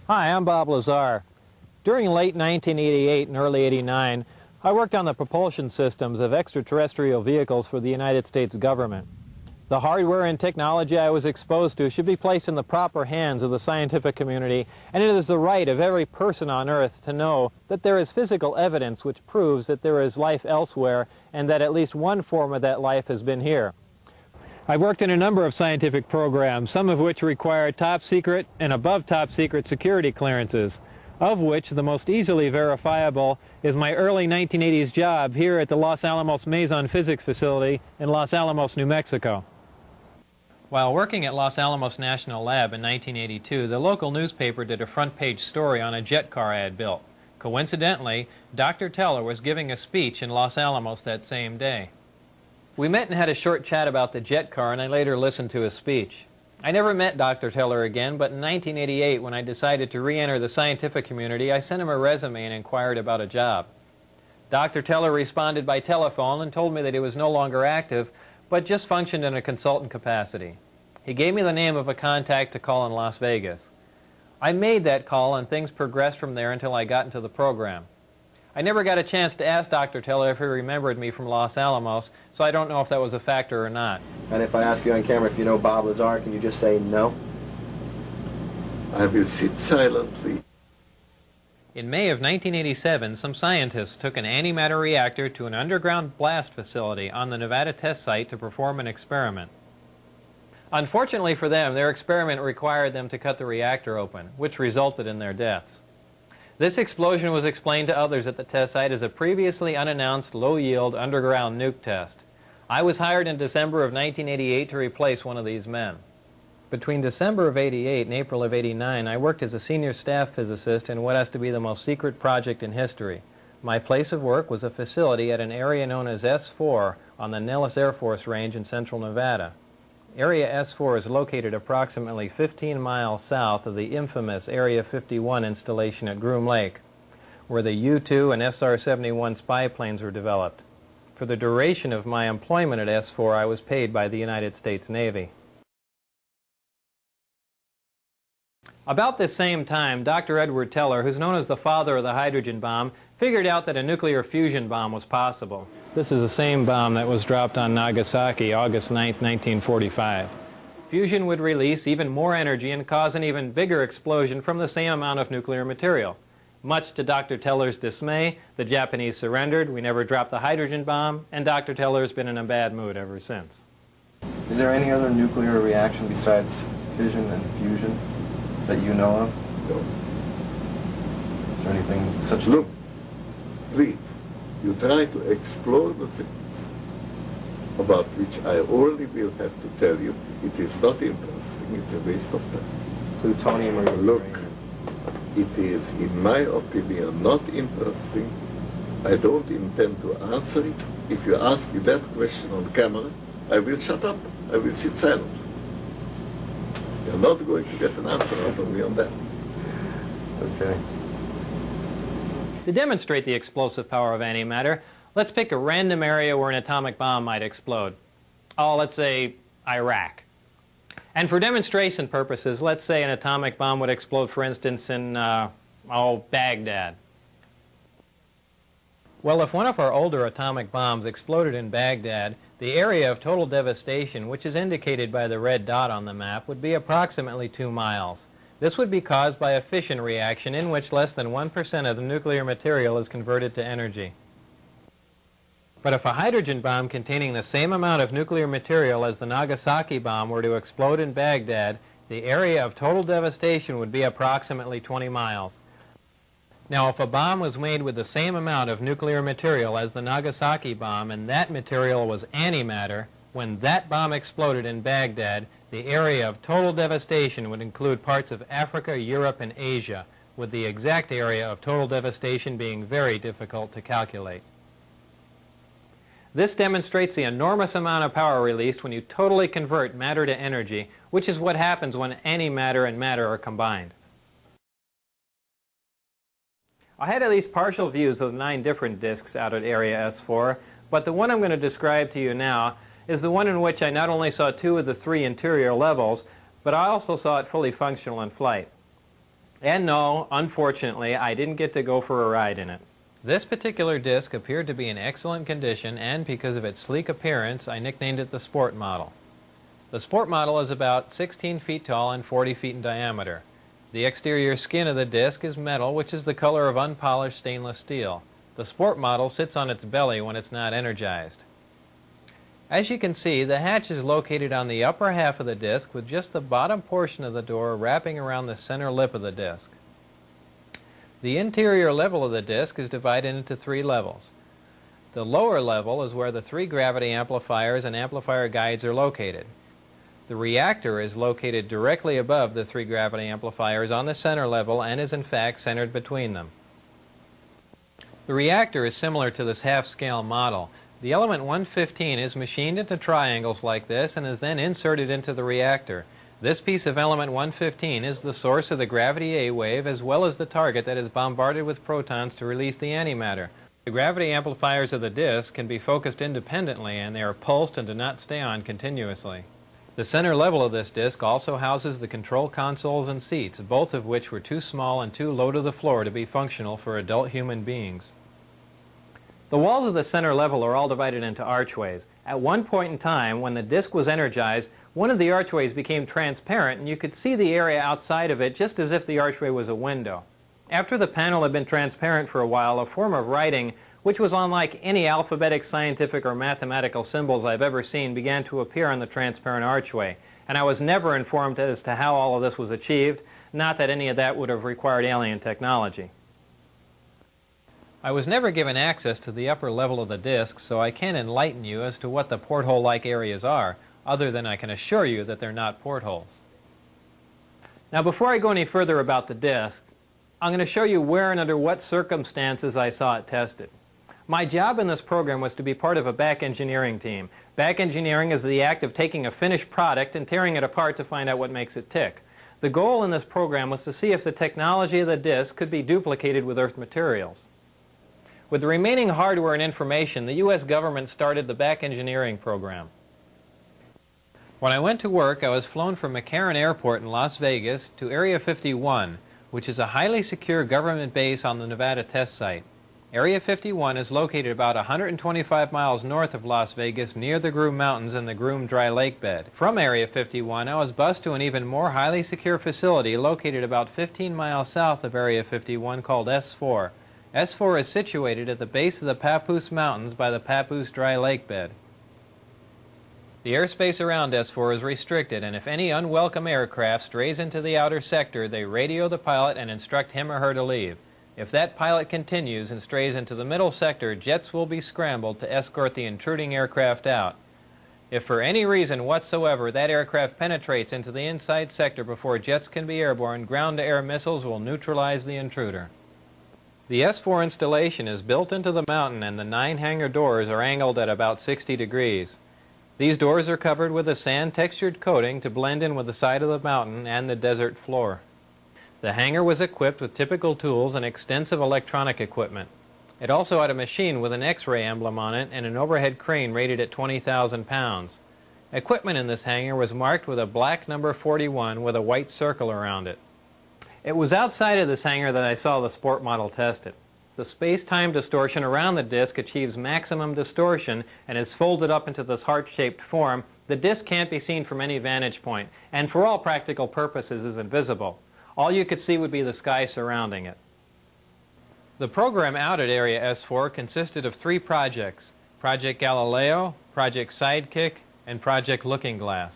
Hi, I'm Bob Lazar. During late 1988 and early 89, I worked on the propulsion systems of extraterrestrial vehicles for the United States government. The hardware and technology I was exposed to should be placed in the proper hands of the scientific community, and it is the right of every person on Earth to know that there is physical evidence which proves that there is life elsewhere and that at least one form of that life has been here. I worked in a number of scientific programs, some of which require top secret and above top secret security clearances, of which the most easily verifiable is my early 1980s job here at the Los Alamos Meson Physics Facility in Los Alamos, New Mexico. While working at Los Alamos National Lab in 1982, the local newspaper did a front-page story on a jet car I had built. Coincidentally, Dr. Teller was giving a speech in Los Alamos that same day. We met and had a short chat about the jet car, and I later listened to his speech. I never met Dr. Teller again, but in 1988, when I decided to re-enter the scientific community, I sent him a resume and inquired about a job. Dr. Teller responded by telephone and told me that he was no longer active, but just functioned in a consultant capacity. He gave me the name of a contact to call in Las Vegas. I made that call, and things progressed from there until I got into the program. I never got a chance to ask Dr. Teller if he remembered me from Los Alamos, so I don't know if that was a factor or not. And if I ask you on camera if you know Bob Lazar, can you just say no? I will sit silently. In May of 1987, some scientists took an antimatter reactor to an underground blast facility on the Nevada test site to perform an experiment. Unfortunately for them, their experiment required them to cut the reactor open, which resulted in their deaths. This explosion was explained to others at the test site as a previously unannounced low-yield underground nuke test. I was hired in December of 1988 to replace one of these men. Between December of '88 and April of '89, I worked as a senior staff physicist in what has to be the most secret project in history. My place of work was a facility at an area known as S4 on the Nellis Air Force Range in central Nevada. Area S4 is located approximately 15 miles south of the infamous Area 51 installation at Groom Lake, where the U-2 and SR-71 spy planes were developed. For the duration of my employment at S4, I was paid by the United States Navy. About this same time, Dr. Edward Teller, who's known as the father of the hydrogen bomb, figured out that a nuclear fusion bomb was possible. This is the same bomb that was dropped on Nagasaki August 9, 1945. Fusion would release even more energy and cause an even bigger explosion from the same amount of nuclear material. Much to Dr. Teller's dismay, the Japanese surrendered, we never dropped the hydrogen bomb, and Dr. Teller's been in a bad mood ever since. Is there any other nuclear reaction besides fission and fusion that you know of? No. Is there anything such? Look, please, you try to explore the thing about which I only will have to tell you it is not interesting, it's a waste of time. Plutonium or look, it is, in my opinion, not interesting. I don't intend to answer it. If you ask me that question on camera, I will shut up. I will sit silent. You're not going to get an answer out of me on that. Okay. To demonstrate the explosive power of antimatter, let's pick a random area where an atomic bomb might explode. Oh, let's say Iraq. And for demonstration purposes, let's say an atomic bomb would explode, for instance, in, Baghdad. Well, if one of our older atomic bombs exploded in Baghdad, the area of total devastation, which is indicated by the red dot on the map, would be approximately 2 miles. This would be caused by a fission reaction in which less than 1% of the nuclear material is converted to energy. But if a hydrogen bomb containing the same amount of nuclear material as the Nagasaki bomb were to explode in Baghdad, the area of total devastation would be approximately 20 miles. Now, if a bomb was made with the same amount of nuclear material as the Nagasaki bomb, and that material was antimatter, when that bomb exploded in Baghdad, the area of total devastation would include parts of Africa, Europe, and Asia, with the exact area of total devastation being very difficult to calculate. This demonstrates the enormous amount of power released when you totally convert matter to energy, which is what happens when antimatter and matter are combined. I had at least partial views of 9 different disks out at Area S4, but the one I'm going to describe to you now is the one in which I not only saw 2 of the 3 interior levels, but I also saw it fully functional in flight. And no, unfortunately, I didn't get to go for a ride in it. This particular disc appeared to be in excellent condition, and because of its sleek appearance, I nicknamed it the Sport Model. The Sport Model is about 16 feet tall and 40 feet in diameter. The exterior skin of the disc is metal, which is the color of unpolished stainless steel. The Sport Model sits on its belly when it's not energized. As you can see, the hatch is located on the upper half of the disc, with just the bottom portion of the door wrapping around the center lip of the disc. The interior level of the disc is divided into 3 levels. The lower level is where the 3 gravity amplifiers and amplifier guides are located. The reactor is located directly above the 3 gravity amplifiers on the center level and is in fact centered between them. The reactor is similar to this half-scale model. The element 115 is machined into triangles like this and is then inserted into the reactor. This piece of element 115 is the source of the gravity A wave as well as the target that is bombarded with protons to release the antimatter. The gravity amplifiers of the disc can be focused independently and they are pulsed and do not stay on continuously. The center level of this disc also houses the control consoles and seats, both of which were too small and too low to the floor to be functional for adult human beings. The walls of the center level are all divided into archways. At one point in time, when the disc was energized, one of the archways became transparent and you could see the area outside of it just as if the archway was a window. After the panel had been transparent for a while, a form of writing, which was unlike any alphabetic, scientific, or mathematical symbols I've ever seen, began to appear on the transparent archway. And I was never informed as to how all of this was achieved, not that any of that would have required alien technology. I was never given access to the upper level of the disc, so I can't enlighten you as to what the porthole-like areas are, other than I can assure you that they're not portholes. Now, before I go any further about the disc, I'm going to show you where and under what circumstances I saw it tested. My job in this program was to be part of a back engineering team. Back engineering is the act of taking a finished product and tearing it apart to find out what makes it tick. The goal in this program was to see if the technology of the disc could be duplicated with Earth materials. With the remaining hardware and information, the U.S. government started the back engineering program. When I went to work, I was flown from McCarran Airport in Las Vegas to Area 51, which is a highly secure government base on the Nevada test site. Area 51 is located about 125 miles north of Las Vegas near the Groom Mountains and the Groom Dry Lake bed. From Area 51, I was bused to an even more highly secure facility located about 15 miles south of Area 51 called S4. S4 is situated at the base of the Papoose Mountains by the Papoose Dry Lake bed. The airspace around S4 is restricted, and if any unwelcome aircraft strays into the outer sector, they radio the pilot and instruct him or her to leave. If that pilot continues and strays into the middle sector, jets will be scrambled to escort the intruding aircraft out. If for any reason whatsoever that aircraft penetrates into the inside sector before jets can be airborne, ground-to-air missiles will neutralize the intruder. The S4 installation is built into the mountain and the 9 hangar doors are angled at about 60 degrees. These doors are covered with a sand-textured coating to blend in with the side of the mountain and the desert floor. The hangar was equipped with typical tools and extensive electronic equipment. It also had a machine with an X-ray emblem on it and an overhead crane rated at 20,000 pounds. Equipment in this hangar was marked with a black number 41 with a white circle around it. It was outside of this hangar that I saw the Sport Model tested. The space-time distortion around the disc achieves maximum distortion and is folded up into this heart-shaped form. The disc can't be seen from any vantage point, and for all practical purposes is invisible. All you could see would be the sky surrounding it. The program out at Area S4 consisted of 3 projects: Project Galileo, Project Sidekick, and Project Looking Glass.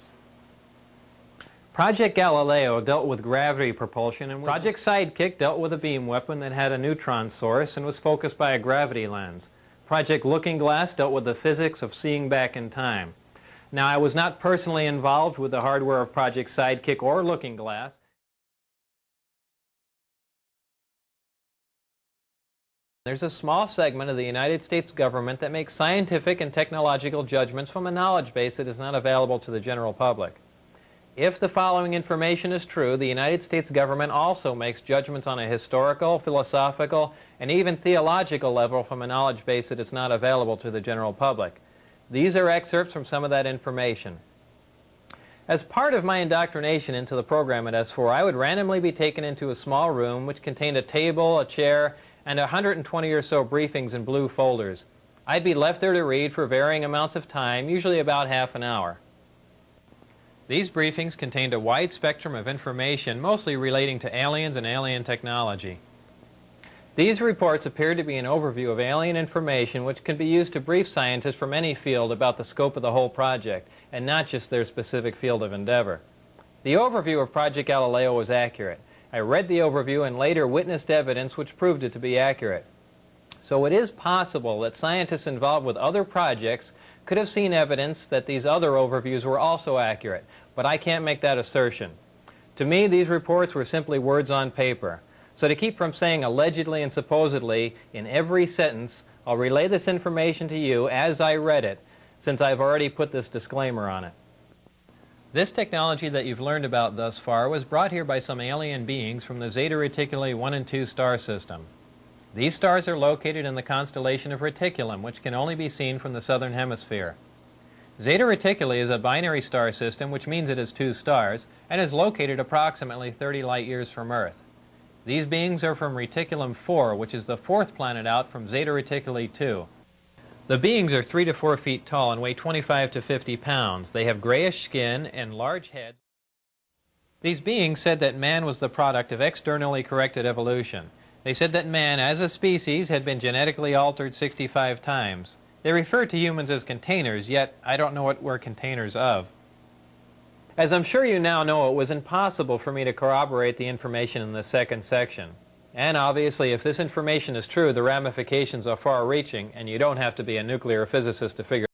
Project Galileo dealt with gravity propulsion, and Project Sidekick dealt with a beam weapon that had a neutron source and was focused by a gravity lens. Project Looking Glass dealt with the physics of seeing back in time. Now, I was not personally involved with the hardware of Project Sidekick or Looking Glass. There's a small segment of the United States government that makes scientific and technological judgments from a knowledge base that is not available to the general public. If the following information is true, the United States government also makes judgments on a historical, philosophical, and even theological level from a knowledge base that is not available to the general public. These are excerpts from some of that information. As part of my indoctrination into the program at S4, I would randomly be taken into a small room which contained a table, a chair, and 120 or so briefings in blue folders. I'd be left there to read for varying amounts of time, usually about half an hour. These briefings contained a wide spectrum of information, mostly relating to aliens and alien technology. These reports appeared to be an overview of alien information which can be used to brief scientists from any field about the scope of the whole project, and not just their specific field of endeavor. The overview of Project Galileo was accurate. I read the overview and later witnessed evidence which proved it to be accurate. So it is possible that scientists involved with other projects could have seen evidence that these other overviews were also accurate, but I can't make that assertion. To me, these reports were simply words on paper. So to keep from saying allegedly and supposedly in every sentence, I'll relay this information to you as I read it, since I've already put this disclaimer on it. This technology that you've learned about thus far was brought here by some alien beings from the Zeta Reticuli 1 and 2 star system. These stars are located in the constellation of Reticulum, which can only be seen from the southern hemisphere. Zeta Reticuli is a binary star system, which means it has 2 stars, and is located approximately 30 light years from Earth. These beings are from Reticulum 4, which is the 4th planet out from Zeta Reticuli 2. The beings are 3 to 4 feet tall and weigh 25 to 50 pounds. They have grayish skin and large heads. These beings said that man was the product of externally corrected evolution. They said that man, as a species, had been genetically altered 65 times. They refer to humans as containers, yet I don't know what we're containers of. As I'm sure you now know, it was impossible for me to corroborate the information in the second section. And obviously, if this information is true, the ramifications are far-reaching, and you don't have to be a nuclear physicist to figure